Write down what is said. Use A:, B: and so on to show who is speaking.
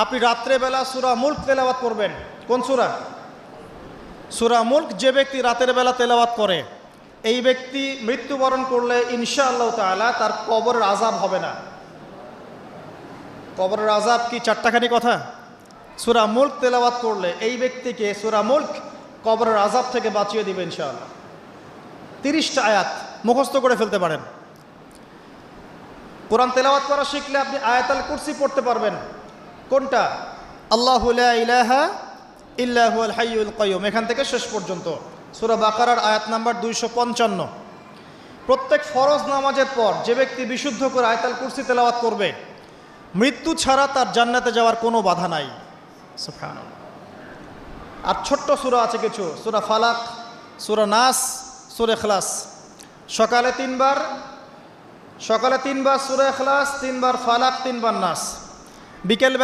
A: আপনি রাত্রেবেলা সূরা মুলক তেলাওয়াত করবেন। কোন সূরা? সূরা মুলক যে ব্যক্তি রাতের বেলা তেলাওয়াত করে, এই ব্যক্তি মৃত্যুবরণ করলে ইনশাআল্লাহ তাআলা তার কবরের আযাব হবে না। কবরের আযাব কি চারটাখানি কথা? সূরা মুলক তেলাওয়াত করলে এই ব্যক্তিকে সূরা মুলক কবরের আযাব থেকে বাঁচিয়ে দিবে ইনশাআল্লাহ। 30টা আয়াত মুখস্থ করে ফেলতে পারেন। কোরআন তেলাওয়াত করা শিখলে আপনি আয়াতুল কুরসি পড়তে পারবেন। কোনটা? আল্লাহু লা ইলাহা ইল্লা হুয়াল হাইয়ুল কাইয়্যুম, এখান থেকে শেষ পর্যন্ত। সূরা বাকারার আয়াত নাম্বার 255। প্রত্যেক ফরজ নামাজের পর যে ব্যক্তি বিশুদ্ধ করে আয়াতুল কুরসি তেলাওয়াত করবে, মৃত্যু ছাড়া তার জান্নাতে যাওয়ার কোনো বাধা নাই। সুবহানাল্লাহ। আর ছোট্ট সূরা আছে কিছু, সূরা ফালাক, সূরা নাস, সূরা ইখলাস। সকালে 3 বার সূরা ইখলাস, 3 বার ফালাক, 3 বার নাস। বিকেল